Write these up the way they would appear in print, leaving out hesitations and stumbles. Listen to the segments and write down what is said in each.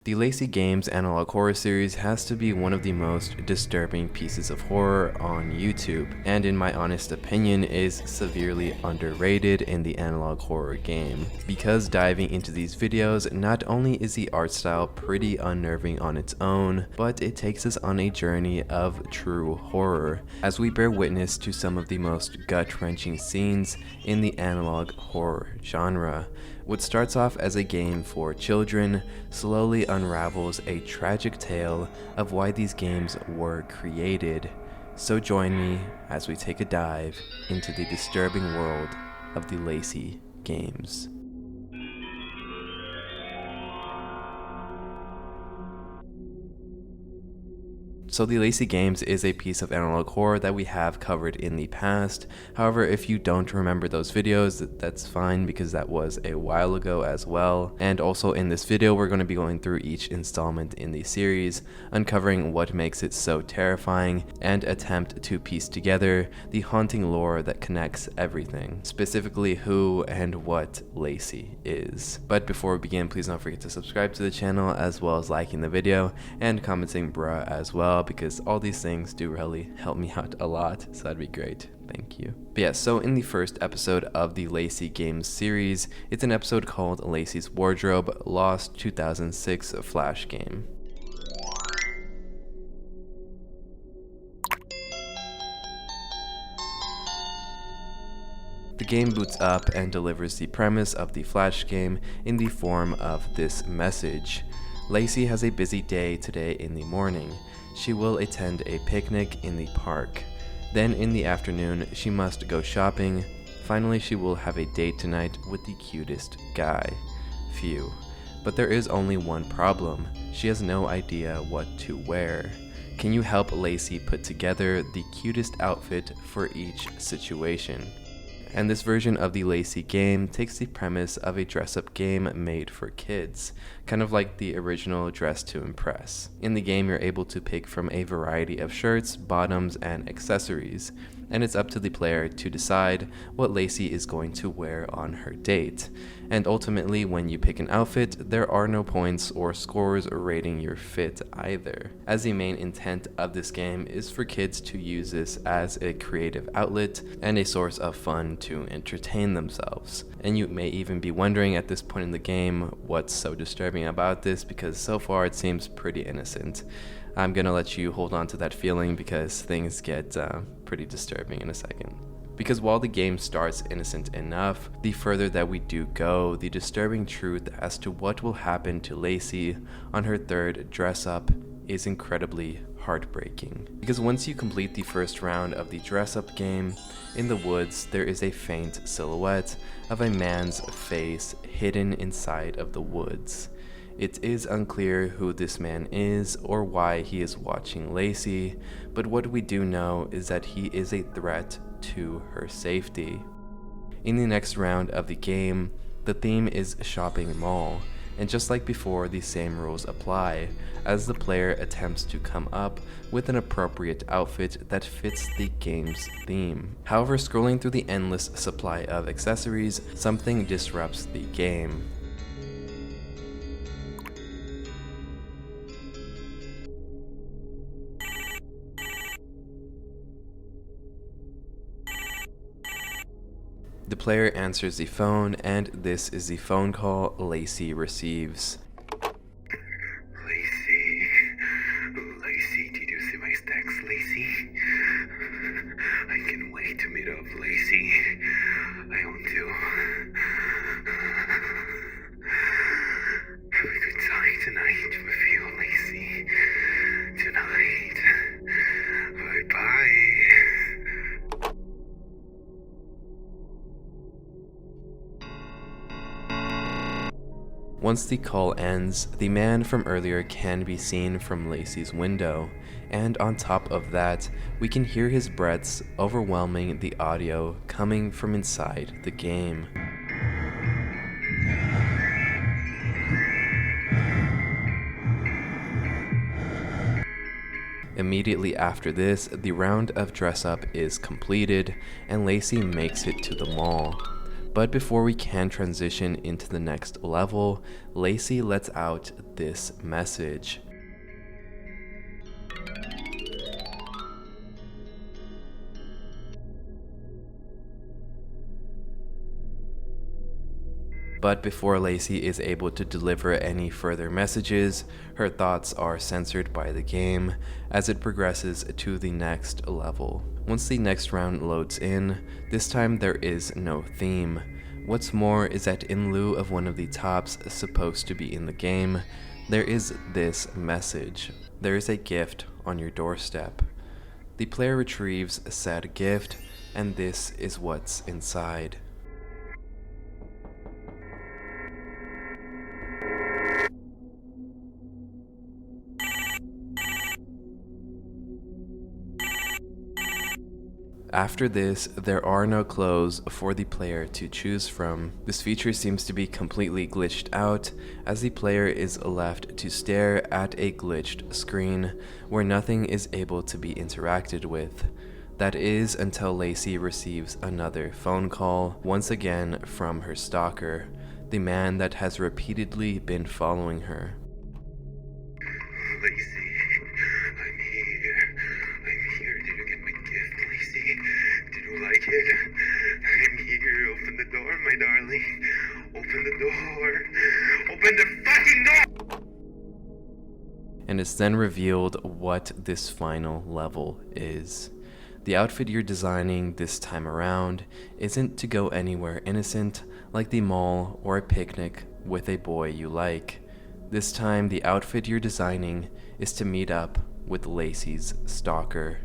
The Lacey Games analog horror series has to be one of the most disturbing pieces of horror on YouTube, and in my honest opinion is severely underrated in the analog horror game. Because diving into these videos, not only is the art style pretty unnerving on its own, but it takes us on a journey of true horror, as we bear witness to some of the most gut-wrenching scenes in the analog horror genre. What starts off as a game for children slowly unravels a tragic tale of why these games were created. So join me as we take a dive into the disturbing world of the Lacey Games. So the Lacey Games is a piece of analog horror that we have covered in the past. However, if you don't remember those videos, that's fine because that was a while ago as well. And also in this video, we're going to be going through each installment in the series, uncovering what makes it so terrifying, and attempt to piece together the haunting lore that connects everything, specifically who and what Lacey is. But before we begin, please don't forget to subscribe to the channel, as well as liking the video and commenting bruh as well, because all these things do really help me out a lot, so that'd be great. Thank you. But yeah, so in the first episode of the Lacey Games series, it's an episode called Lacey's Wardrobe Lost 2006 Flash Game. The game boots up and delivers the premise of the Flash game in the form of this message. Lacey has a busy day today in the morning. She will attend a picnic in the park. Then in the afternoon, she must go shopping. Finally, she will have a date tonight with the cutest guy. Phew. But there is only one problem. She has no idea what to wear. Can you help Lacey put together the cutest outfit for each situation? And this version of the Lacey game takes the premise of a dress-up game made for kids, kind of like the original Dress to Impress. In the game, you're able to pick from a variety of shirts, bottoms, and accessories, and it's up to the player to decide what Lacey is going to wear on her date. And ultimately, when you pick an outfit, there are no points or scores rating your fit either, as the main intent of this game is for kids to use this as a creative outlet and a source of fun to entertain themselves. And you may even be wondering at this point in the game what's so disturbing about this, because so far it seems pretty innocent. I'm gonna let you hold on to that feeling because things get pretty disturbing in a second. Because while the game starts innocent enough, the further that we do go, the disturbing truth as to what will happen to Lacey on her third dress up is incredibly heartbreaking. Because once you complete the first round of the dress up game, in the woods there is a faint silhouette of a man's face hidden inside of the woods. It is unclear who this man is or why he is watching Lacey, but what we do know is that he is a threat to her safety. In the next round of the game, the theme is shopping mall, and just like before, the same rules apply, as the player attempts to come up with an appropriate outfit that fits the game's theme. However, scrolling through the endless supply of accessories, something disrupts the game. The player answers the phone, and this is the phone call Lacey receives. Lacey, did you see my stacks, Lacey? I can't wait to meet up, Lacey. I want to have a good time tonight with you, Lacey. Tonight. Bye-bye. Once the call ends, the man from earlier can be seen from Lacey's window, and on top of that, we can hear his breaths overwhelming the audio coming from inside the game. Immediately after this, the round of dress up is completed, and Lacey makes it to the mall. But before we can transition into the next level, Lacey lets out this message. But before Lacey is able to deliver any further messages, her thoughts are censored by the game as it progresses to the next level. Once the next round loads in, this time there is no theme. What's more is that in lieu of one of the tops supposed to be in the game, there is this message. There is a gift on your doorstep. The player retrieves said gift, and this is what's inside. After this, there are no clothes for the player to choose from. This feature seems to be completely glitched out, as the player is left to stare at a glitched screen where nothing is able to be interacted with. That is until Lacey receives another phone call, once again from her stalker, the man that has repeatedly been following her. Lacey, I'm here. I'm here. Did you get my gift, Lacey? Did you like it? I'm here. Open the door, my darling. Open the door. Open the fucking door! And it's then revealed what this final level is. The outfit you're designing this time around isn't to go anywhere innocent like the mall or a picnic with a boy you like. This time, the outfit you're designing is to meet up with Lacey's stalker.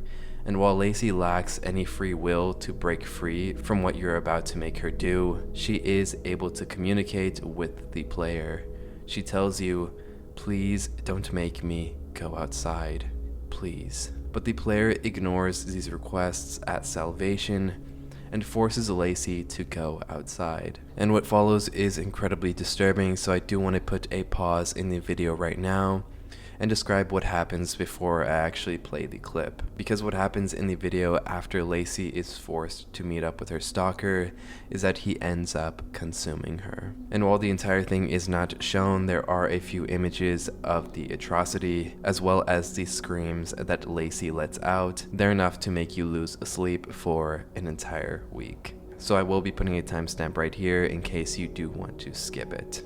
And while Lacey lacks any free will to break free from what you're about to make her do, she is able to communicate with the player. She tells you, "Please don't make me go outside, please." But the player ignores these requests at salvation and forces Lacey to go outside. And what follows is incredibly disturbing, so I do want to put a pause in the video right now and describe what happens before I actually play the clip. Because what happens in the video after Lacey is forced to meet up with her stalker is that he ends up consuming her. And while the entire thing is not shown, there are a few images of the atrocity, as well as the screams that Lacey lets out. They're enough to make you lose sleep for an entire week. So I will be putting a timestamp right here in case you do want to skip it.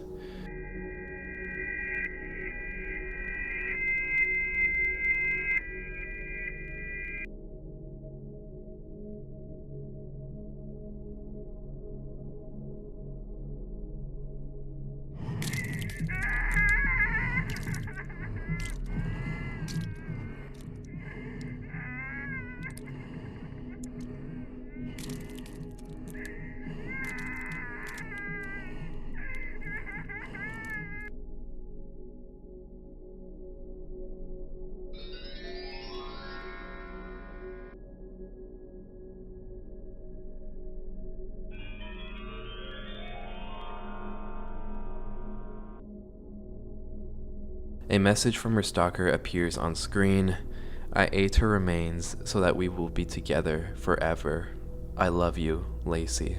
A message from her stalker appears on screen. "I ate her remains so that we will be together forever. I love you, Lacey."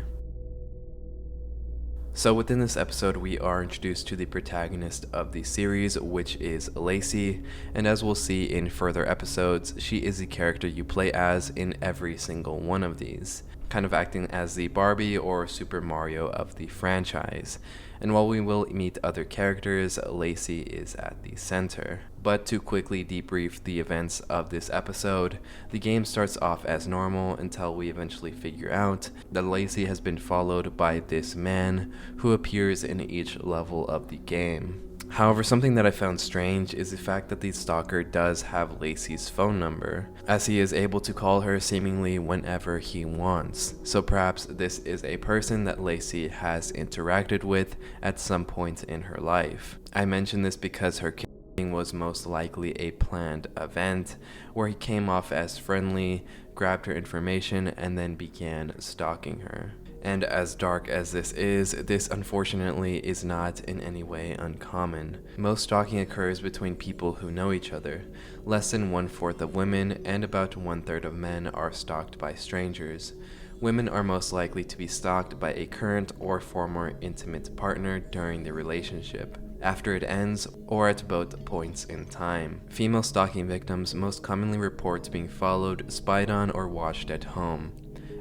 So within this episode, we are introduced to the protagonist of the series, which is Lacey, and as we'll see in further episodes, she is the character you play as in every single one of these, kind of acting as the Barbie or Super Mario of the franchise. And while we will meet other characters, Lacey is at the center. But to quickly debrief the events of this episode, the game starts off as normal until we eventually figure out that Lacey has been followed by this man who appears in each level of the game. However, something that I found strange is the fact that the stalker does have Lacey's phone number, as he is able to call her seemingly whenever he wants. So perhaps this is a person that Lacey has interacted with at some point in her life. I mention this because her kidnapping was most likely a planned event where he came off as friendly, grabbed her information, and then began stalking her. And as dark as this unfortunately is not in any way uncommon. Most stalking occurs between people who know each other. Less than 1/4 of women and about 1/3 of men are stalked by strangers. Women are most likely to be stalked by a current or former intimate partner during the relationship, after it ends, or at both points in time. Female stalking victims most commonly report being followed, spied on, or watched at home,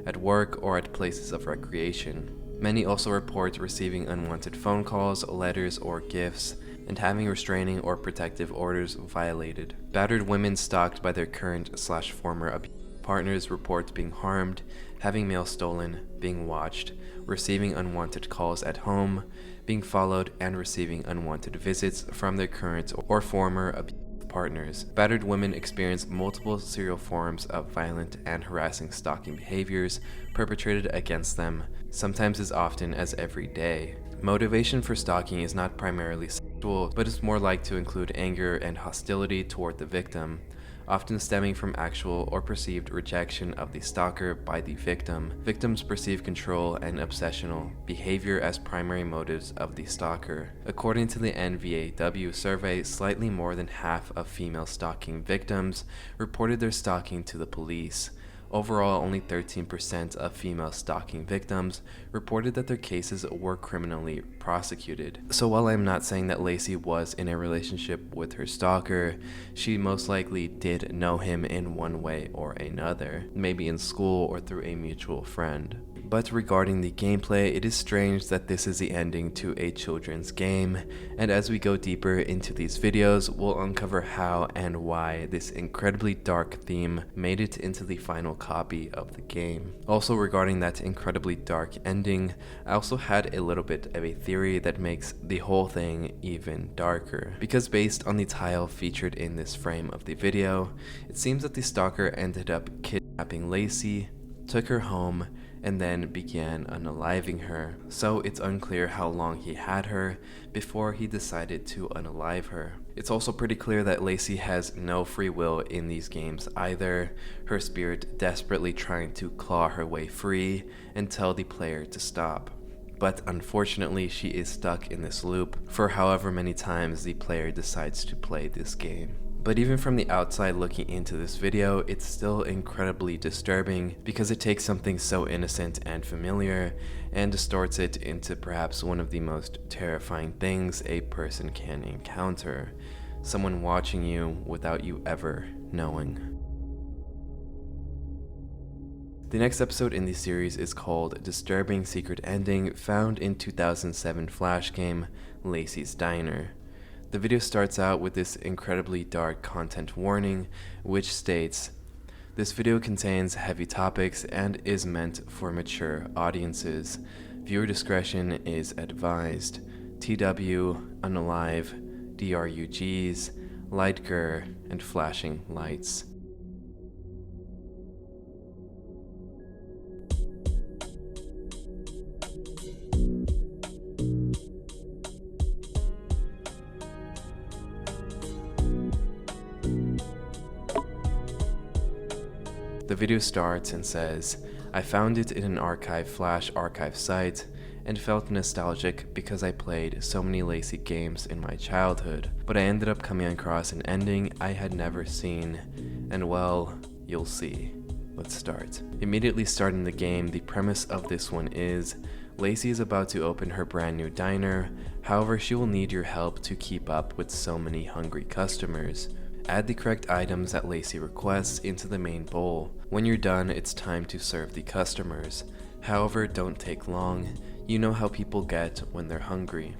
at work, or at places of recreation. Many also report receiving unwanted phone calls, letters, or gifts, and having restraining or protective orders violated. Battered women stalked by their current/former partners report being harmed, having mail stolen, being watched, receiving unwanted calls at home, being followed, and receiving unwanted visits from their current or former partners. Battered women experience multiple serial forms of violent and harassing stalking behaviors perpetrated against them, sometimes as often as every day. Motivation for stalking is not primarily sexual, but is more likely to include anger and hostility toward the victim, often stemming from actual or perceived rejection of the stalker by the victim. Victims perceive control and obsessional behavior as primary motives of the stalker. According to the NVAW survey, slightly more than half of female stalking victims reported their stalking to the police. Overall, only 13% of female stalking victims reported that their cases were criminally prosecuted. So while I'm not saying that Lacey was in a relationship with her stalker, she most likely did know him in one way or another, maybe in school or through a mutual friend. But regarding the gameplay, it is strange that this is the ending to a children's game, and as we go deeper into these videos, we'll uncover how and why this incredibly dark theme made it into the final copy of the game. Also regarding that incredibly dark ending, I also had a little bit of a theory that makes the whole thing even darker. Because based on the tile featured in this frame of the video, it seems that the stalker ended up kidnapping Lacey, took her home, and then began unaliving her. So it's unclear how long he had her before he decided to unalive her. It's also pretty clear that Lacey has no free will in these games either, her spirit desperately trying to claw her way free and tell the player to stop. But unfortunately, she is stuck in this loop for however many times the player decides to play this game. But even from the outside looking into this video, it's still incredibly disturbing because it takes something so innocent and familiar and distorts it into perhaps one of the most terrifying things a person can encounter: someone watching you without you ever knowing. The next episode in the series is called Disturbing Secret Ending, found in 2007 Flash game Lacey's Diner. The video starts out with this incredibly dark content warning, which states, "This video contains heavy topics and is meant for mature audiences. Viewer discretion is advised. TW, unalive, DRUGs, light gur, and flashing lights." The video starts and says, "I found it in an archive Flash archive site and felt nostalgic because I played so many Lacey games in my childhood, but I ended up coming across an ending I had never seen, and well, you'll see. Let's start." Immediately starting the game, the premise of this one is, Lacey is about to open her brand new diner, however she will need your help to keep up with so many hungry customers. Add the correct items that Lacey requests into the main bowl. When you're done, it's time to serve the customers. However, don't take long. You know how people get when they're hungry.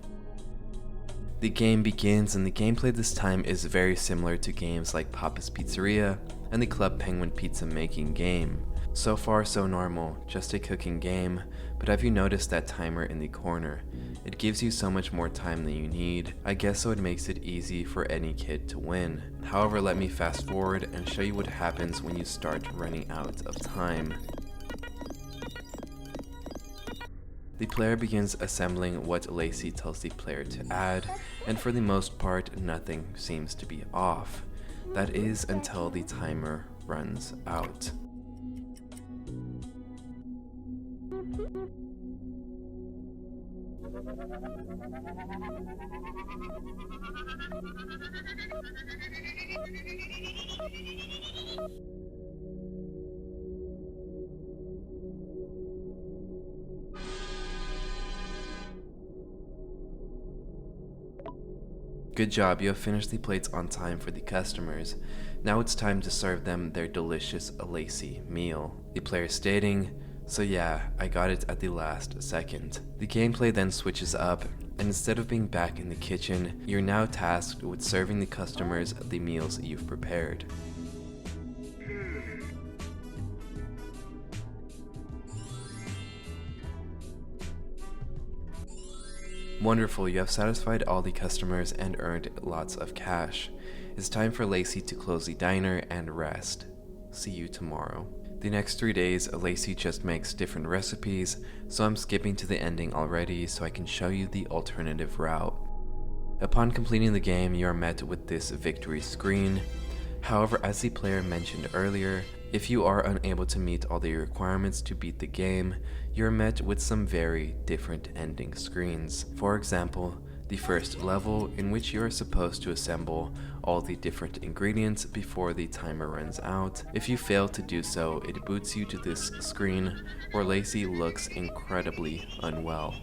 The game begins, and the gameplay this time is very similar to games like Papa's Pizzeria and the Club Penguin pizza making game. So far so normal, just a cooking game, but have you noticed that timer in the corner? It gives you so much more time than you need, I guess, so it makes it easy for any kid to win. However, let me fast forward and show you what happens when you start running out of time. The player begins assembling what Lacey tells the player to add, and for the most part, nothing seems to be off. That is until the timer runs out. Good job, you have finished the plates on time for the customers. Now it's time to serve them their delicious Lacey meal. The player stating, so yeah, I got it at the last second. The gameplay then switches up, and instead of being back in the kitchen, you're now tasked with serving the customers the meals you've prepared. Wonderful, you have satisfied all the customers and earned lots of cash. It's time for Lacey to close the diner and rest. See you tomorrow. The next 3 days, Lacey just makes different recipes, so I'm skipping to the ending already so I can show you the alternative route. Upon completing the game, you are met with this victory screen. However, as the player mentioned earlier, if you are unable to meet all the requirements to beat the game, you're met with some very different ending screens. For example, the first level, in which you are supposed to assemble all the different ingredients before the timer runs out. If you fail to do so, it boots you to this screen where Lacey looks incredibly unwell.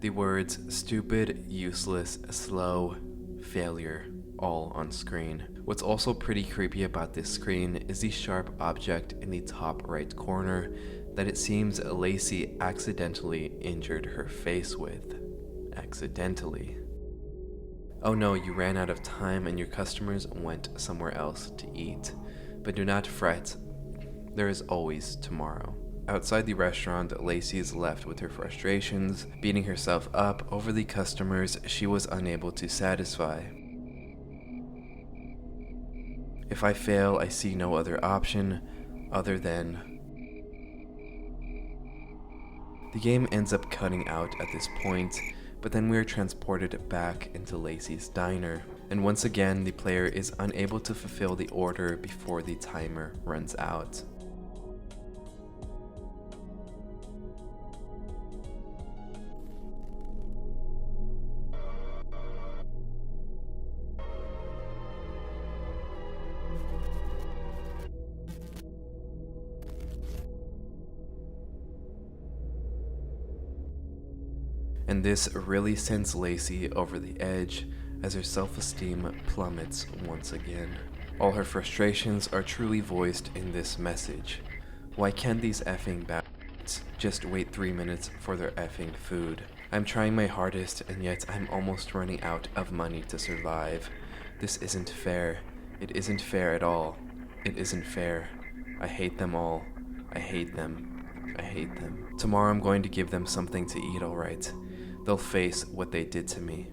The words stupid, useless, slow, failure, all on screen. What's also pretty creepy about this screen is the sharp object in the top right corner that it seems Lacey accidentally injured her face with. Accidentally. Oh no, you ran out of time and your customers went somewhere else to eat. But do not fret, there is always tomorrow. Outside the restaurant, Lacey is left with her frustrations, beating herself up over the customers she was unable to satisfy. If I fail, I see no other option other than... The game ends up cutting out at this point, but then we are transported back into Lacey's diner, and once again the player is unable to fulfill the order before the timer runs out. And this really sends Lacey over the edge as her self-esteem plummets once again. All her frustrations are truly voiced in this message. Why can't these effing bastards just wait 3 minutes for their effing food? I'm trying my hardest and yet I'm almost running out of money to survive. This isn't fair. It isn't fair at all. It isn't fair. I hate them all. I hate them. I hate them. Tomorrow I'm going to give them something to eat, alright. They'll face what they did to me.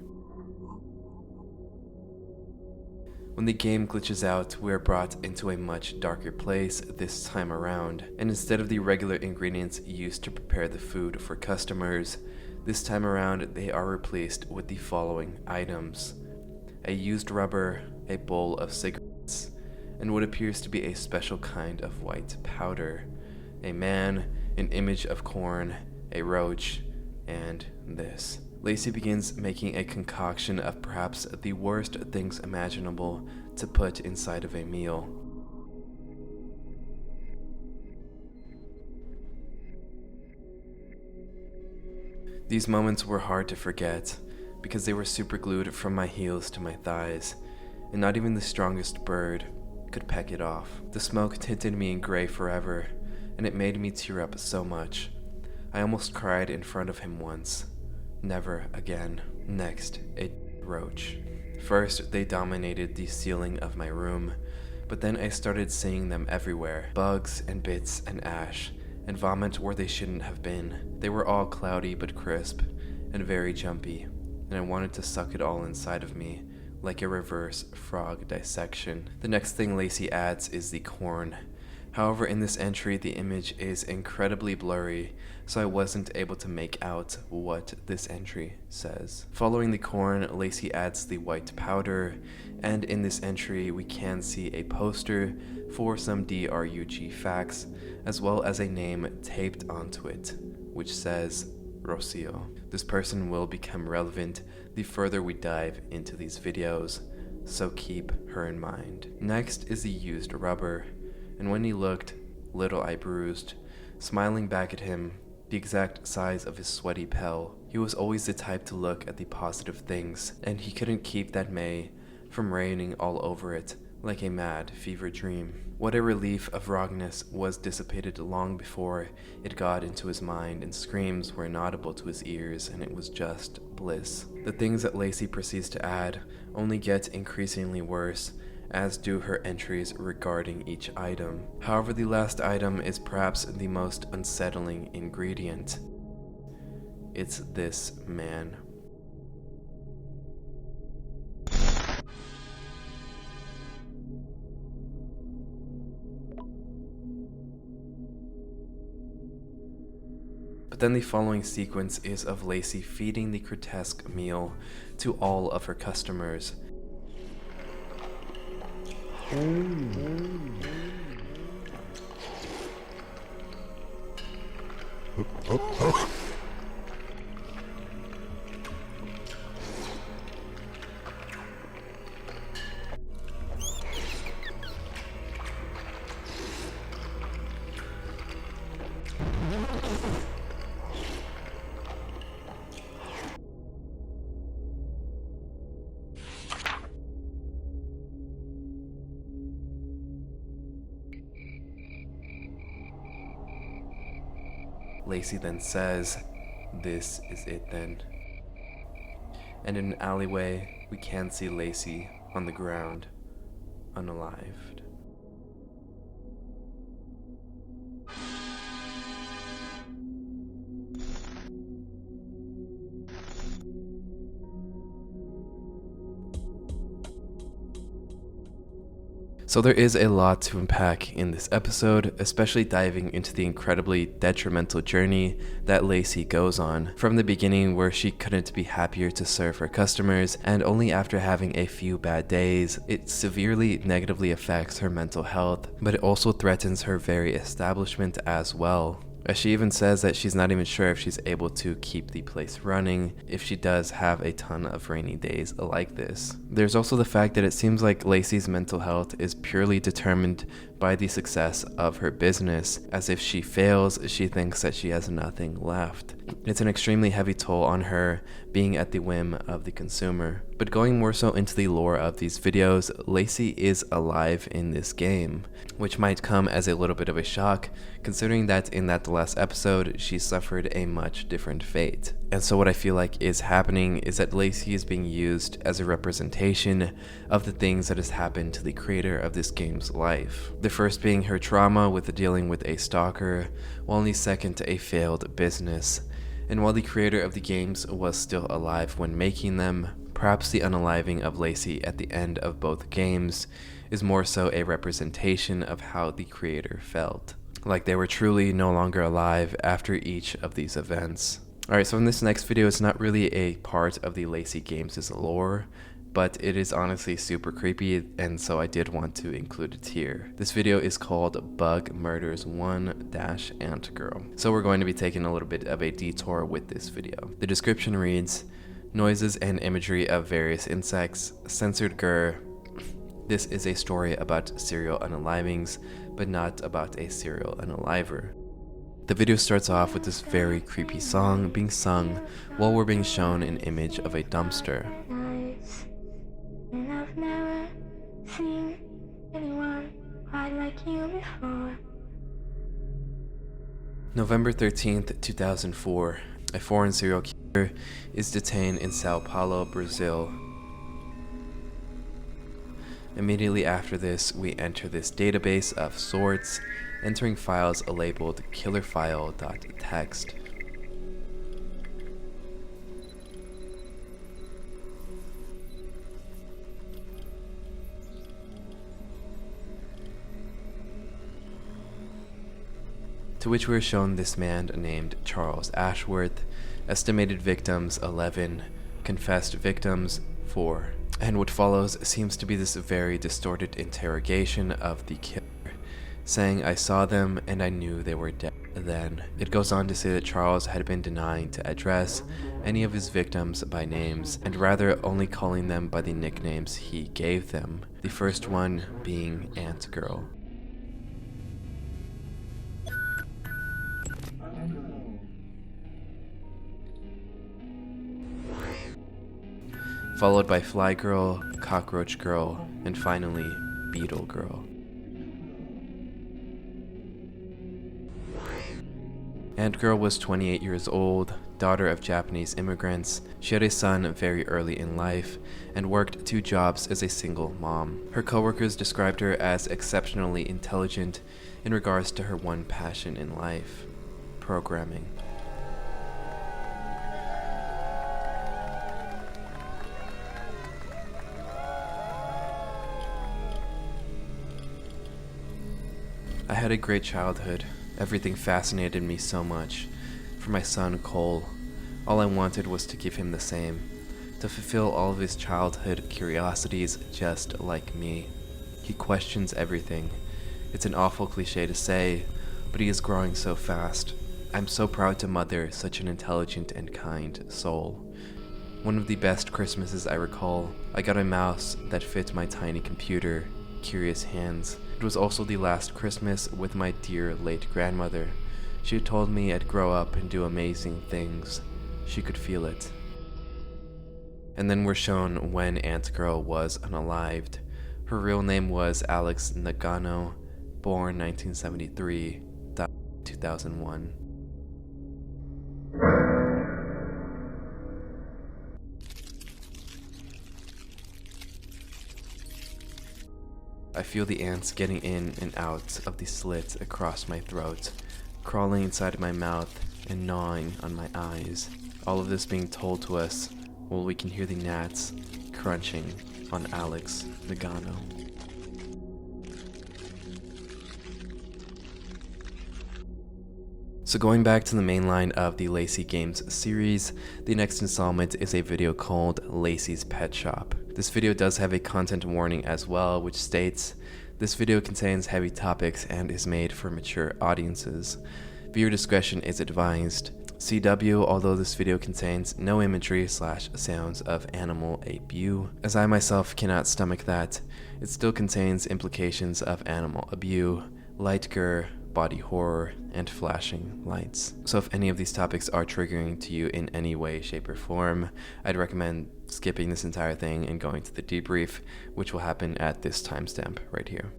When the game glitches out, we are brought into a much darker place this time around, and instead of the regular ingredients used to prepare the food for customers, this time around they are replaced with the following items: a used rubber, a bowl of cigarettes, and what appears to be a special kind of white powder, a man, an image of corn, a roach, and this. Lacey begins making a concoction of perhaps the worst things imaginable to put inside of a meal. These moments were hard to forget because they were superglued from my heels to my thighs, and not even the strongest bird could peck it off. The smoke tinted me in gray forever, and it made me tear up so much. I almost cried in front of him once. Never again. Next, a roach. First, they dominated the ceiling of my room, but then I started seeing them everywhere. Bugs and bits and ash, and vomit where they shouldn't have been. They were all cloudy but crisp, and very jumpy, and I wanted to suck it all inside of me, like a reverse frog dissection. The next thing Lacey adds is the corn. However, in this entry, the image is incredibly blurry, so I wasn't able to make out what this entry says. Following the corn, Lacey adds the white powder, and in this entry, we can see a poster for some DRUG facts, as well as a name taped onto it, which says Rocio. This person will become relevant the further we dive into these videos, so keep her in mind. Next is the used rubber. and when he looked, little I bruised, smiling back at him, the exact size of his sweaty pell. He was always the type to look at the positive things, and he couldn't keep that May from raining all over it like a mad fever dream. What a relief of wrongness was dissipated long before it got into his mind, and screams were inaudible to his ears, and it was just bliss. The things that Lacey proceeds to add only get increasingly worse, as do her entries regarding each item. However, the last item is perhaps the most unsettling ingredient. It's this man. But then the following sequence is of Lacey feeding the grotesque meal to all of her customers. Lacey then says, "This is it then." And in an alleyway, we can see Lacey on the ground, unalived. So there is a lot to unpack in this episode, especially diving into the incredibly detrimental journey that Lacey goes on. From the beginning, where she couldn't be happier to serve her customers, and only after having a few bad days, it severely negatively affects her mental health, but it also threatens her very establishment as well. As she even says that she's not even sure if she's able to keep the place running if she does have a ton of rainy days like this. There's also the fact that it seems like Lacey's mental health is purely determined by the success of her business, as if she fails, she thinks that she has nothing left. It's an extremely heavy toll on her, being at the whim of the consumer. But going more so into the lore of these videos, Lacey is alive in this game, which might come as a little bit of a shock, considering that in that last episode, she suffered a much different fate. And so what I feel like is happening is that Lacey is being used as a representation of the things that has happened to the creator of this game's life. The first being her trauma with dealing with a stalker, while the second a failed business. And while the creator of the games was still alive when making them, perhaps the unaliving of Lacey at the end of both games is more so a representation of how the creator felt, like they were truly no longer alive after each of these events. Alright, so in this next video, it's not really a part of the Lacey games' lore, but it is honestly super creepy, and so I did want to include it here. This video is called Bug Murders 1-Ant Girl. So we're going to be taking a little bit of a detour with this video. The description reads, noises and imagery of various insects, censored grr. This is a story about serial unalivings, but not about a serial unaliver. The video starts off with this very creepy song being sung while we're being shown an image of a dumpster. And I've never seen anyone quite like you before. November 13th, 2004. A foreign serial killer is detained in Sao Paulo, Brazil. Immediately after this, we enter this database of sorts, entering files labeled killerfile.txt. To which we are shown this man named Charles Ashworth, estimated victims 11, confessed victims 4. And what follows seems to be this very distorted interrogation of the killer, saying, "I saw them and I knew they were dead then." It goes on to say that Charles had been denying to address any of his victims by names, and rather only calling them by the nicknames he gave them, the first one being Ant Girl. followed by Fly Girl, Cockroach Girl, and finally, Beetle Girl. Ant Girl was 28 years old, daughter of Japanese immigrants. She had a son very early in life and worked 2 jobs as a single mom. Her coworkers described her as exceptionally intelligent in regards to her one passion in life: programming. I had a great childhood. Everything fascinated me so much. For my son, Cole, all I wanted was to give him the same, to fulfill all of his childhood curiosities just like me. He questions everything. It's an awful cliche to say, but he is growing so fast. I'm so proud to mother such an intelligent and kind soul. One of the best Christmases I recall, I got a mouse that fit my tiny computer, curious hands. It was also the last Christmas with my dear late grandmother. She had told me I'd grow up and do amazing things. She could feel it. And then we're shown when Ant Girl was unalived. Her real name was Alex Nagano, born 1973, died 2001. I feel the ants getting in and out of the slit across my throat, crawling inside my mouth and gnawing on my eyes. All of this being told to us while we can hear the gnats crunching on Alex Nagano. So going back to the main line of the Lacey Games series, the next installment is a video called Lacey's Pet Shop. This video does have a content warning as well, which states, "This video contains heavy topics and is made for mature audiences. Viewer discretion is advised. CW, although this video contains no imagery/sounds of animal abuse, as I myself cannot stomach that, it still contains implications of animal abuse, light gore, body horror, and flashing lights. So if any of these topics are triggering to you in any way, shape, or form, I'd recommend skipping this entire thing and going to the debrief, which will happen at this timestamp right here."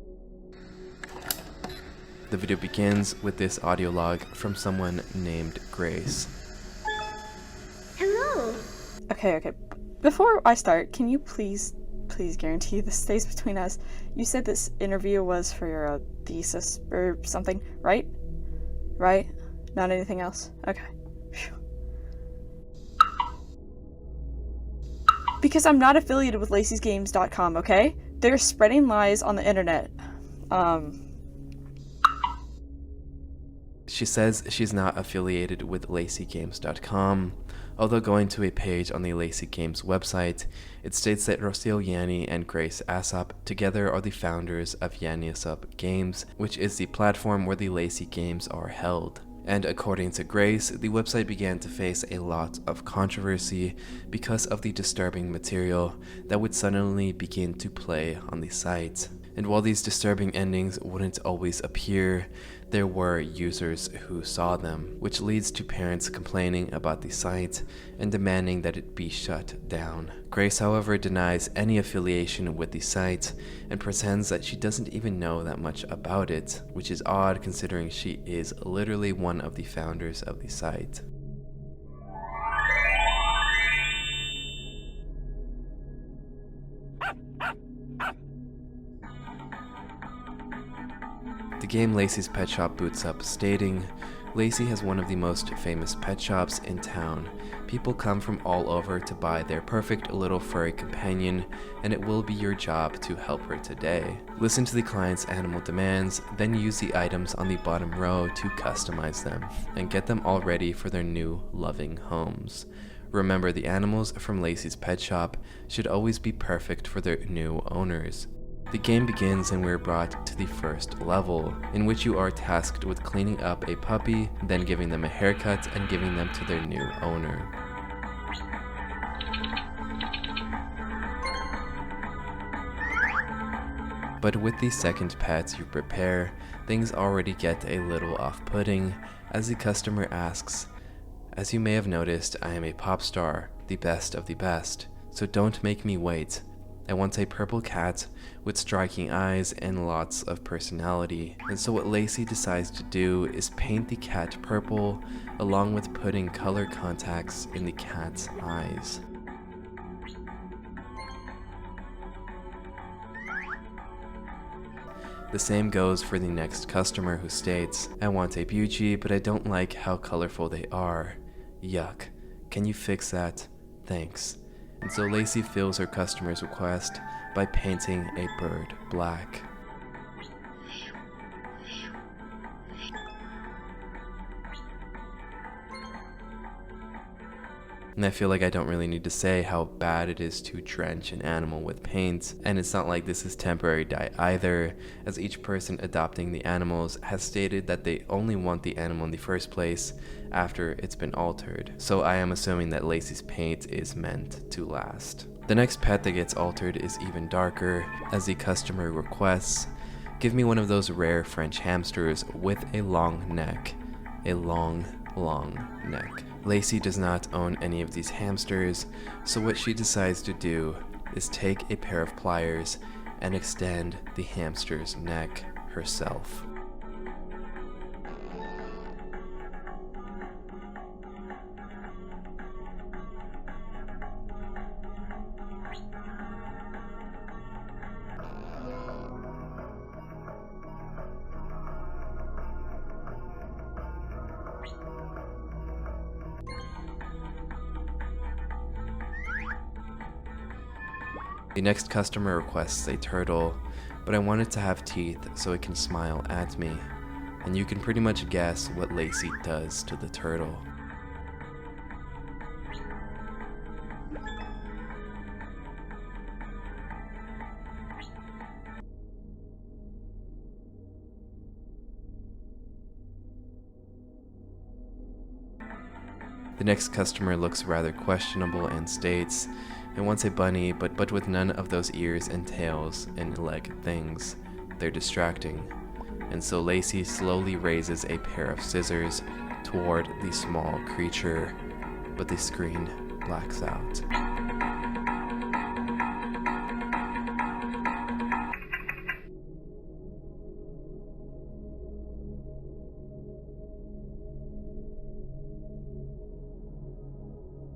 The video begins with this audio log from someone named Grace. Hello. Okay. Before I start, can you please guarantee this stays between us? You said this interview was for your thesis or something, right? Right? Not anything else? Okay. Phew. Because I'm not affiliated with Lacey'sGames.com, okay? They're spreading lies on the internet. She says she's not affiliated with LaceyGames.com, although going to a page on the Lacey Games website, it states that Rocio Yanni and Grace Assop together are the founders of Yanni Assop Games, which is the platform where the Lacey Games are held. And according to Grace, the website began to face a lot of controversy because of the disturbing material that would suddenly begin to play on the site. And while these disturbing endings wouldn't always appear, there were users who saw them, which leads to parents complaining about the site and demanding that it be shut down. Grace, however, denies any affiliation with the site and pretends that she doesn't even know that much about it, which is odd considering she is literally one of the founders of the site. The game Lacey's Pet Shop boots up, stating, "Lacey has one of the most famous pet shops in town. People come from all over to buy their perfect little furry companion, and it will be your job to help her today. Listen to the client's animal demands, then use the items on the bottom row to customize them, and get them all ready for their new loving homes. Remember, the animals from Lacey's Pet Shop should always be perfect for their new owners." The game begins and we're brought to the first level, in which you are tasked with cleaning up a puppy, then giving them a haircut and giving them to their new owner. But with the second pet you prepare, things already get a little off-putting, as the customer asks, "As you may have noticed, I am a pop star, the best of the best, so don't make me wait. I want a purple cat with striking eyes and lots of personality. And so what Lacey decides to do is paint the cat purple along with putting color contacts in the cat's eyes. The same goes for the next customer who states, I want a Bucci, but I don't like how colorful they are. Yuck. Can you fix that? Thanks. And so Lacey fills her customer's request by painting a bird black. And I feel like I don't really need to say how bad it is to drench an animal with paint, and it's not like this is temporary dye either, as each person adopting the animals has stated that they only want the animal in the first place after it's been altered. So I am assuming that Lacey's paint is meant to last. The next pet that gets altered is even darker, as the customer requests, give me one of those rare French hamsters with a long neck. A long neck. Lacey does not own any of these hamsters, so what she decides to do is take a pair of pliers and extend the hamster's neck herself. The next customer requests a turtle, but I want it to have teeth so it can smile at me, and you can pretty much guess what Lacey does to the turtle. The next customer looks rather questionable and states, I want a bunny, but with none of those ears and tails and leg things. They're distracting. And so Lacey slowly raises a pair of scissors toward the small creature, but the screen blacks out.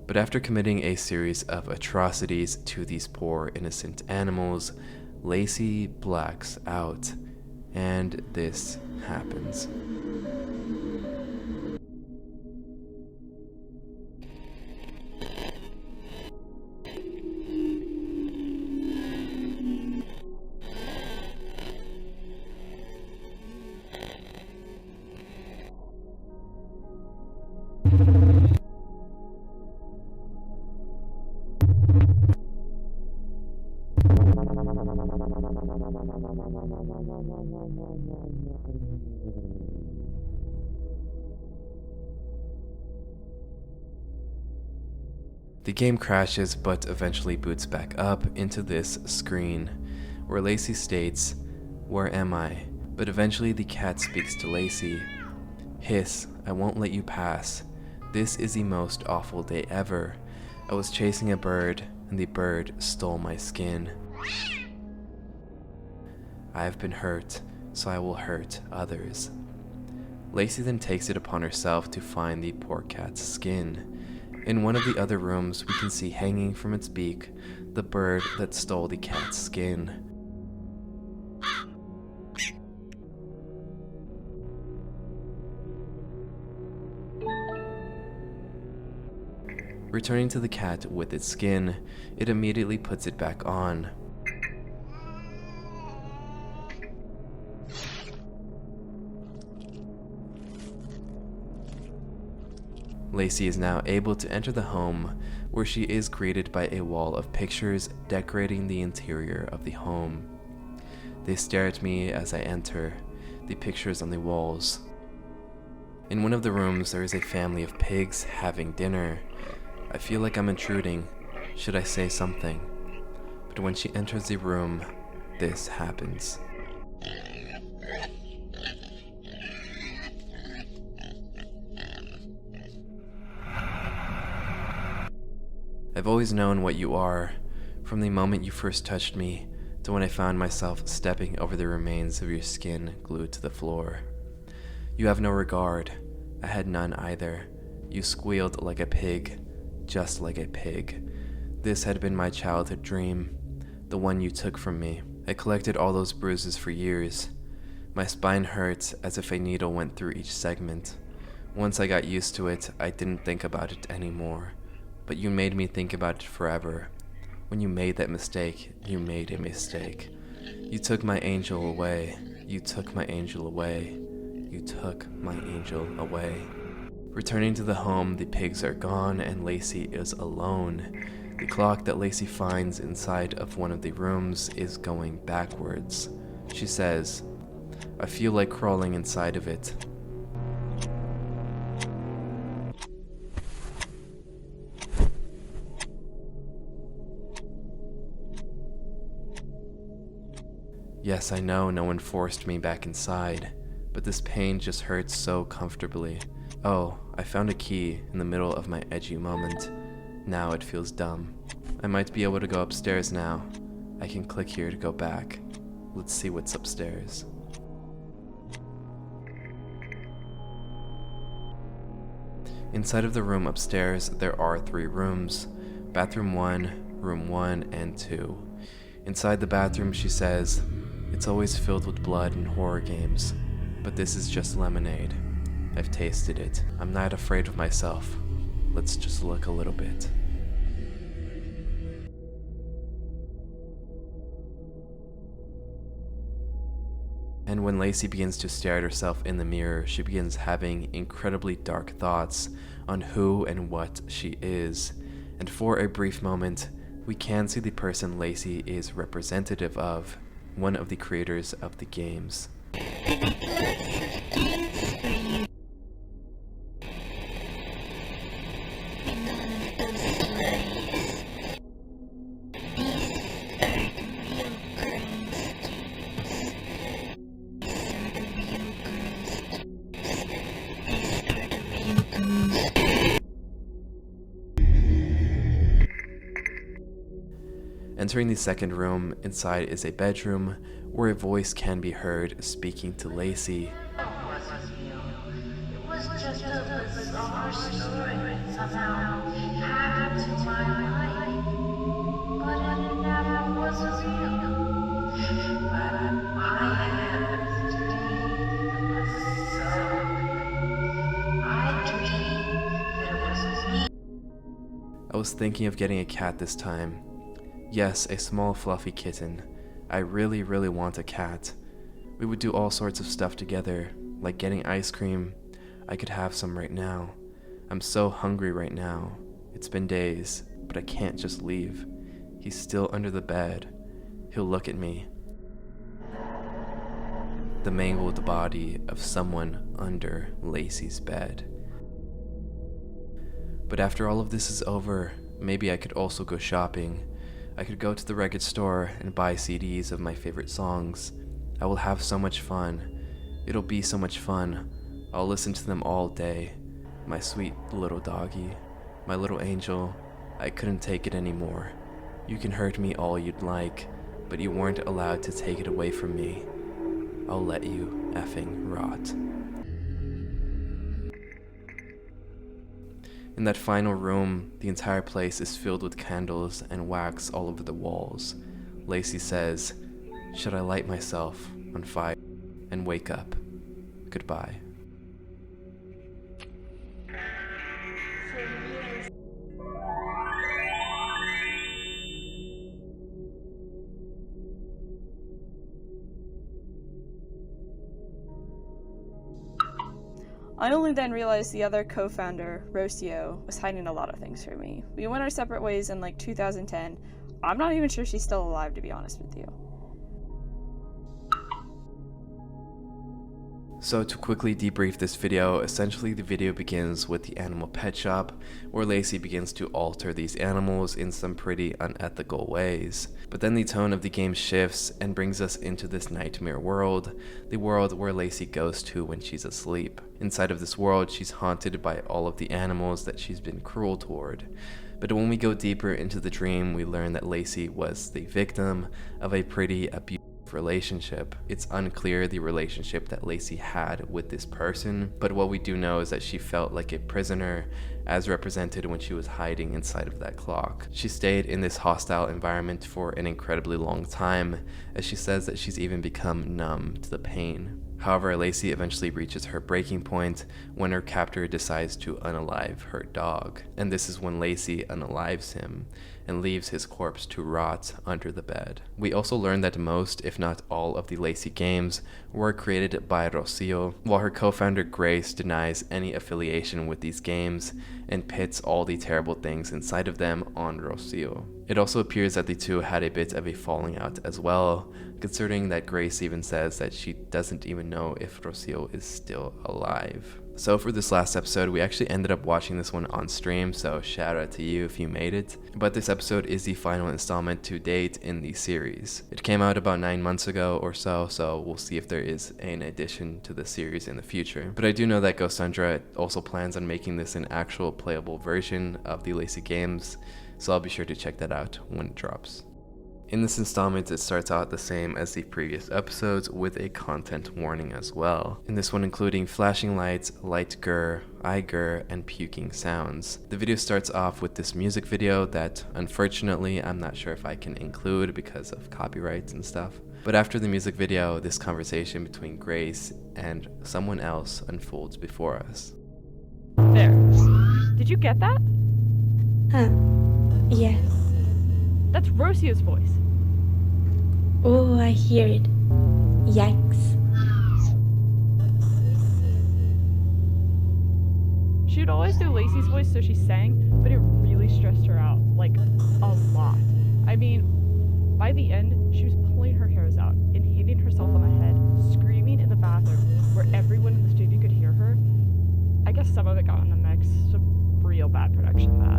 But after committing a series of atrocities to these poor innocent animals, Lacey blacks out, and this happens. The game crashes but eventually boots back up into this screen, where Lacey states, "Where am I?" But eventually the cat speaks to Lacey. "Hiss, I won't let you pass. This is the most awful day ever. I was chasing a bird, and the bird stole my skin. I have been hurt, so I will hurt others." Lacey then takes it upon herself to find the poor cat's skin. In one of the other rooms, we can see hanging from its beak the bird that stole the cat's skin. Returning to the cat with its skin, it immediately puts it back on. Lacey is now able to enter the home, where she is greeted by a wall of pictures decorating the interior of the home. They stare at me as I enter, the pictures on the walls. In one of the rooms, there is a family of pigs having dinner. I feel like I'm intruding. Should I say something? But when she enters the room, this happens. I've always known what you are, from the moment you first touched me to when I found myself stepping over the remains of your skin glued to the floor. You have no regard. I had none either. You squealed like a pig, just like a pig. This had been my childhood dream, the one you took from me. I collected all those bruises for years. My spine hurt as if a needle went through each segment. Once I got used to it, I didn't think about it anymore. But you made me think about it forever. When you made that mistake, you made a mistake. You took my angel away. You took my angel away. You took my angel away. Returning to the home, the pigs are gone and Lacey is alone. The clock that Lacey finds inside of one of the rooms is going backwards. She says, "I feel like crawling inside of it." Yes, I know no one forced me back inside, but this pain just hurts so comfortably. Oh, I found a key in the middle of my edgy moment. Now it feels dumb. I might be able to go upstairs now. I can click here to go back. Let's see what's upstairs. Inside of the room upstairs, there are 3 rooms. Bathroom 1, room 1, and 2. Inside the bathroom, she says, "It's always filled with blood and horror games, but this is just lemonade. I've tasted it. I'm not afraid of myself. Let's just look a little bit." And when Lacey begins to stare at herself in the mirror, she begins having incredibly dark thoughts on who and what she is. And for a brief moment, we can see the person Lacey is representative of, one of the creators of the games. Entering the second room, inside is a bedroom where a voice can be heard speaking to Lacey. It was just a bizarre story somehow happened to my life, but it never was real. But I had this dream that was so real. I dreamed that it was me. I was thinking of getting a cat this time. Yes, a small fluffy kitten. I really want a cat. We would do all sorts of stuff together, like getting ice cream. I could have some right now. I'm so hungry right now. It's been days, but I can't just leave. He's still under the bed. He'll look at me. The mangled body of someone under Lacey's bed. But after all of this is over, maybe I could also go shopping. I could go to the record store and buy CDs of my favorite songs. I will have so much fun. It'll be so much fun. I'll listen to them all day. My sweet little doggy, my little angel, I couldn't take it anymore. You can hurt me all you'd like, but you weren't allowed to take it away from me. I'll let you effing rot. In that final room, the entire place is filled with candles and wax all over the walls. Lacey says, "Should I light myself on fire and wake up? Goodbye." I only then realized the other co-founder, Rocio, was hiding a lot of things from me. We went our separate ways in like 2010. I'm not even sure she's still alive, to be honest with you. So to quickly debrief this video, essentially the video begins with the animal pet shop, where Lacey begins to alter these animals in some pretty unethical ways. But then the tone of the game shifts and brings us into this nightmare world, the world where Lacey goes to when she's asleep. Inside of this world, she's haunted by all of the animals that she's been cruel toward. But when we go deeper into the dream, we learn that Lacey was the victim of a pretty abusive relationship. It's unclear the relationship that Lacey had with this person, but what we do know is that she felt like a prisoner, as represented when she was hiding inside of that clock. She stayed in this hostile environment for an incredibly long time, as she says that she's even become numb to the pain. However, Lacey eventually reaches her breaking point when her captor decides to unalive her dog. And this is when Lacey unalives him and leaves his corpse to rot under the bed. We also learn that most, if not all, of the Lacey games were created by Rocio, while her co-founder Grace denies any affiliation with these games and pits all the terrible things inside of them on Rocio. It also appears that the two had a bit of a falling out as well, considering that Grace even says that she doesn't even know if Rocio is still alive. So for this last episode, we actually ended up watching this one on stream, so shout out to you if you made it. But this episode is the final installment to date in the series. It came out about 9 months ago or so we'll see if there is an addition to the series in the future. But I do know that Ghostandra also plans on making this an actual playable version of the Lacey games, so I'll be sure to check that out when it drops. In this installment, it starts out the same as the previous episodes with a content warning as well. In this one including flashing lights, light grr, eye grr, and puking sounds. The video starts off with this music video that unfortunately I'm not sure if I can include because of copyrights and stuff. But after the music video, this conversation between Grace and someone else unfolds before us. There. Did you get that? Huh. Yes. That's Rocio's voice. Oh, I hear it. Yikes. She would always do Lacey's voice so she sang, but it really stressed her out, like, a lot. I mean, by the end, she was pulling her hairs out and hitting herself on the head, screaming in the bathroom where everyone in the studio could hear her. I guess some of it got in the mix, some real bad production that.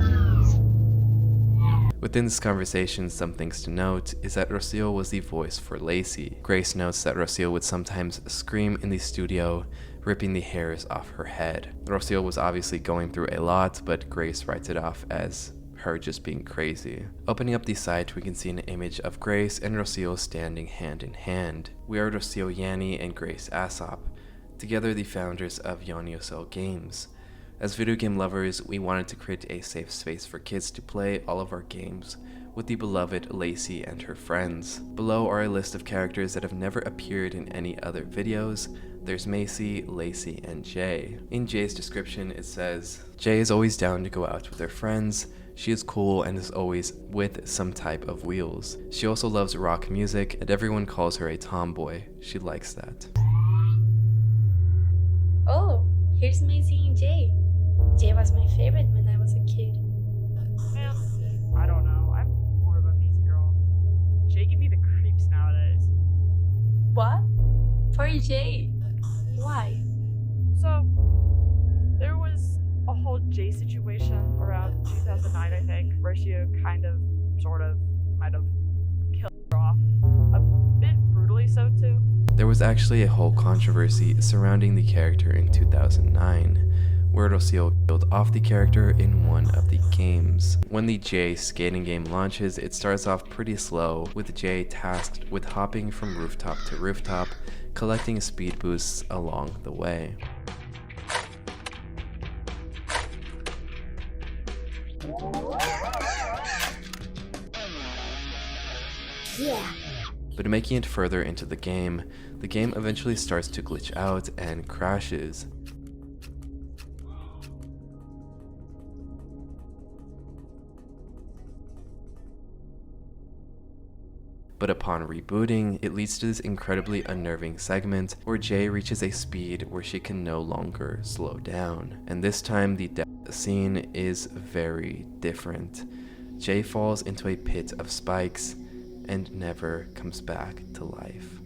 Within this conversation, some things to note is that Rocio was the voice for Lacey. Grace notes that Rocio would sometimes scream in the studio, ripping the hairs off her head. Rocio was obviously going through a lot, but Grace writes it off as her just being crazy. Opening up the site, we can see an image of Grace and Rocio standing hand in hand. We are Rocio Yanni and Grace Aesop, together the founders of Yoniosel Games. As video game lovers, we wanted to create a safe space for kids to play all of our games with the beloved Lacey and her friends. Below are a list of characters that have never appeared in any other videos. There's Macy, Lacey, and Jay. In Jay's description, it says, Jay is always down to go out with her friends. She is cool and is always with some type of wheels. She also loves rock music, and everyone calls her a tomboy. She likes that. Oh, here's Macy and Jay. Jay was my favorite when I was a kid. Man, I don't know. I'm more of a Macy girl. Jay give me the creeps nowadays. What? For Jay? Why? So, there was a whole Jay situation around 2009, I think. Rocio kind of, sort of, might have killed her off. A bit brutally so, too. There was actually a whole controversy surrounding the character in 2009. where Rocio killed off the character in one of the games. When the Jay skating game launches, it starts off pretty slow, with Jay tasked with hopping from rooftop to rooftop, collecting speed boosts along the way. Yeah. But making it further into the game eventually starts to glitch out and crashes. But upon rebooting, it leads to this incredibly unnerving segment where Jay reaches a speed where she can no longer slow down. And this time the death scene is very different. Jay falls into a pit of spikes and never comes back to life.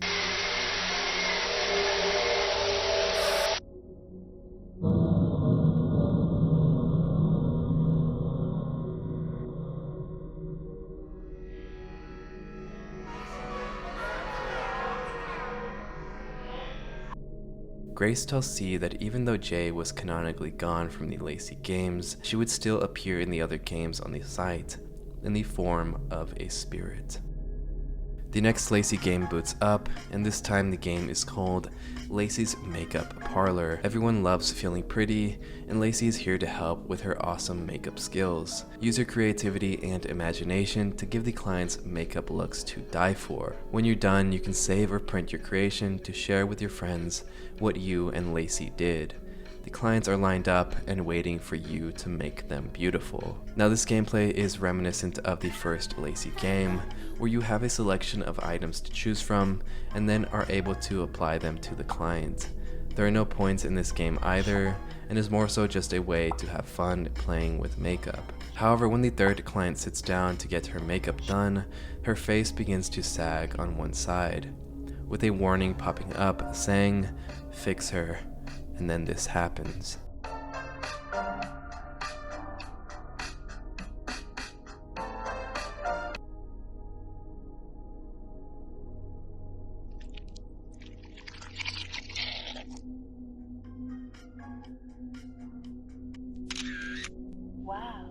Grace tells C that even though Jay was canonically gone from the Lacey games, she would still appear in the other games on the site, in the form of a spirit. The next Lacey game boots up, and this time the game is called Lacey's Makeup Parlor. Everyone loves feeling pretty, and Lacey is here to help with her awesome makeup skills. Use your creativity and imagination to give the clients makeup looks to die for. When you're done, you can save or print your creation to share with your friends what you and Lacey did. The clients are lined up and waiting for you to make them beautiful. Now this gameplay is reminiscent of the first Lacey game, where you have a selection of items to choose from and then are able to apply them to the client. There are no points in this game either, and is more so just a way to have fun playing with makeup. However, when the third client sits down to get her makeup done, her face begins to sag on one side, with a warning popping up saying, "Fix her." And then this happens. Wow.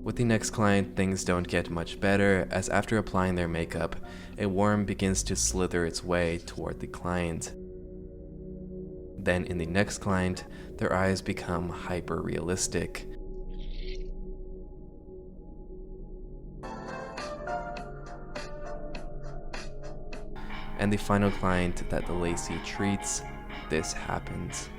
With the next client, things don't get much better, as after applying their makeup, a worm begins to slither its way toward the client. Then in the next client, their eyes become hyper-realistic. And the final client that the Lacey treats, this happens.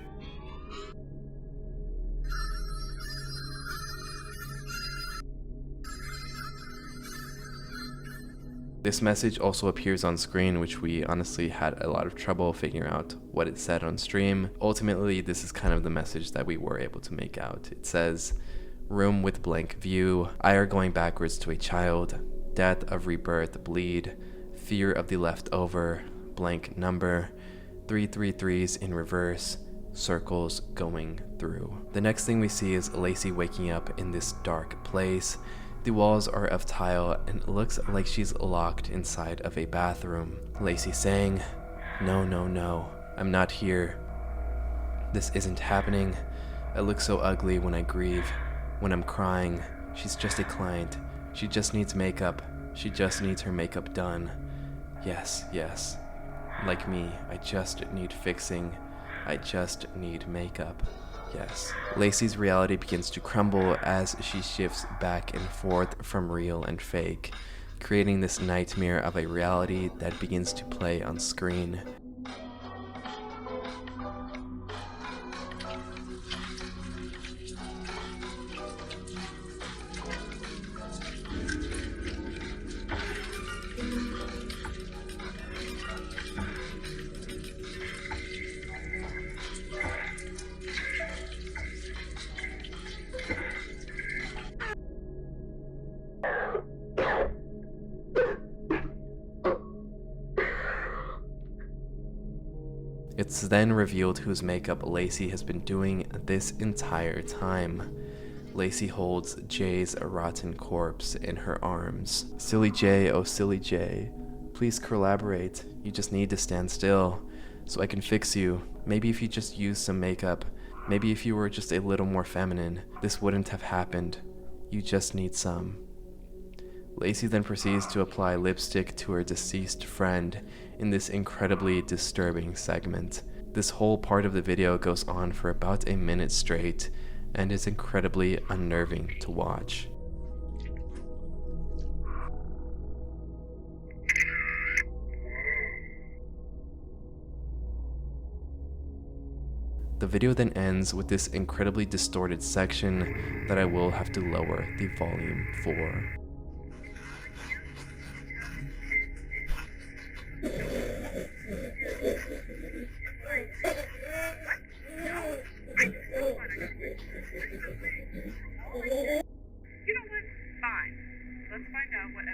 This message also appears on screen, which we honestly had a lot of trouble figuring out what it said on stream. Ultimately, this is kind of the message that we were able to make out. It says, "Room with blank view, eye are going backwards to a child, death of rebirth bleed, fear of the leftover, blank number, 333s in reverse, circles going through." The next thing we see is Lacey waking up in this dark place. The walls are of tile and it looks like she's locked inside of a bathroom. Lacey saying, "No, no, no, I'm not here. This isn't happening. I look so ugly when I grieve, when I'm crying. She's just a client. She just needs makeup. She just needs her makeup done. Yes, yes. Like me, I just need fixing. I just need makeup. Yes." Lacey's reality begins to crumble as she shifts back and forth from real and fake, creating this nightmare of a reality that begins to play on screen. It's then revealed whose makeup Lacey has been doing this entire time. Lacey holds Jay's rotten corpse in her arms. "Silly Jay, oh silly Jay, please collaborate. You just need to stand still, so I can fix you. Maybe if you just used some makeup, maybe if you were just a little more feminine, this wouldn't have happened. You just need some." Lacey then proceeds to apply lipstick to her deceased friend in this incredibly disturbing segment. This whole part of the video goes on for about a minute straight and is incredibly unnerving to watch. The video then ends with this incredibly distorted section that I will have to lower the volume for. You know what? Fine. Let's find out what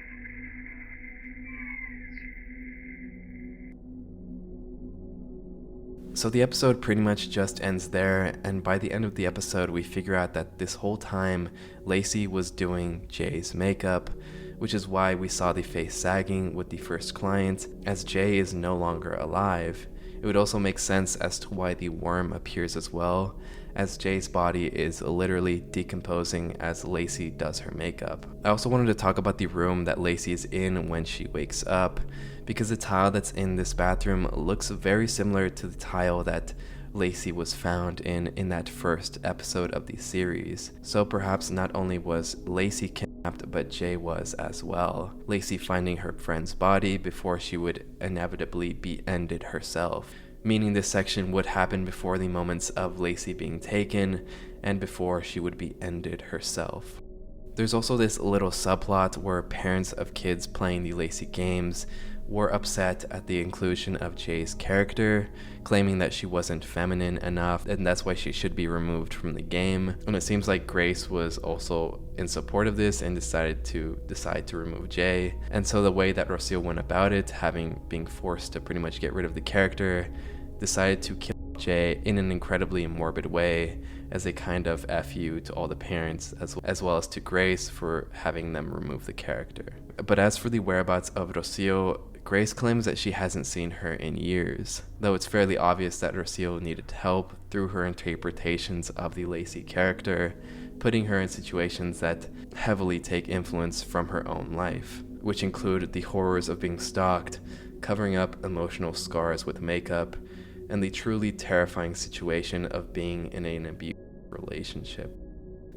So the episode pretty much just ends there, and by the end of the episode we figure out that this whole time Lacey was doing Jay's makeup, which is why we saw the face sagging with the first client, as Jay is no longer alive, It would also make sense as to why the worm appears as well, as Jay's body is literally decomposing as Lacey does her makeup. I also wanted to talk about the room that Lacey is in when she wakes up, because the tile that's in this bathroom looks very similar to the tile that Lacey was found in that first episode of the series. So perhaps not only was Lacey kidnapped, but Jay was as well. Lacey finding her friend's body before she would inevitably be ended herself. Meaning this section would happen before the moments of Lacey being taken and before she would be ended herself. There's also this little subplot where parents of kids playing the Lacey games were upset at the inclusion of Jay's character, claiming that she wasn't feminine enough and that's why she should be removed from the game. And it seems like Grace was also in support of this and decided to remove Jay. And so the way that Rocio went about it, being forced to pretty much get rid of the character, decided to kill Jay in an incredibly morbid way as a kind of FU to all the parents as well as to Grace for having them remove the character. But as for the whereabouts of Rocio, Grace claims that she hasn't seen her in years, though it's fairly obvious that Rocio needed help through her interpretations of the Lacey character, putting her in situations that heavily take influence from her own life, which include the horrors of being stalked, covering up emotional scars with makeup, and the truly terrifying situation of being in an abusive relationship.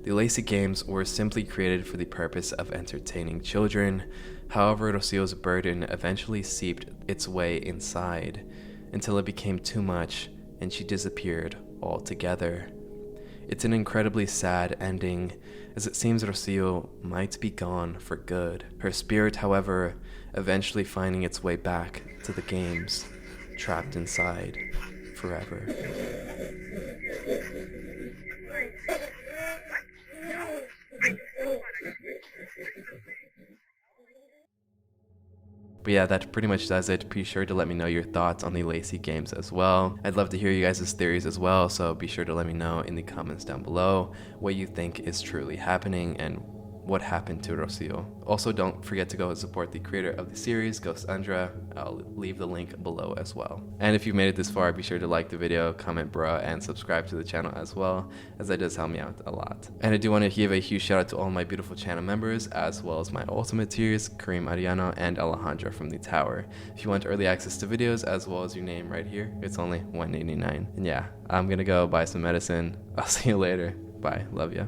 The Lacey games were simply created for the purpose of entertaining children. However, Rocio's burden eventually seeped its way inside until it became too much and she disappeared altogether. It's an incredibly sad ending, as it seems Rocio might be gone for good. Her spirit, however, eventually finding its way back to the games, trapped inside forever. But yeah, that pretty much does it. Be sure to let me know your thoughts on the Lacey games as well. I'd love to hear you guys' theories as well, so be sure to let me know in the comments down below what you think is truly happening and what happened to Rocio. Also, don't forget to go and support the creator of the series, Ghost Andra. I'll leave the link below as well. And if you've made it this far, be sure to like the video, comment bruh, and subscribe to the channel as well, as that does help me out a lot. And I do want to give a huge shout out to all my beautiful channel members, as well as my ultimate tiers, Kareem Ariano and Alejandra from the Tower. If you want early access to videos, as well as your name right here, it's only $1.89. And yeah, I'm gonna go buy some medicine. I'll see you later. Bye. Love ya.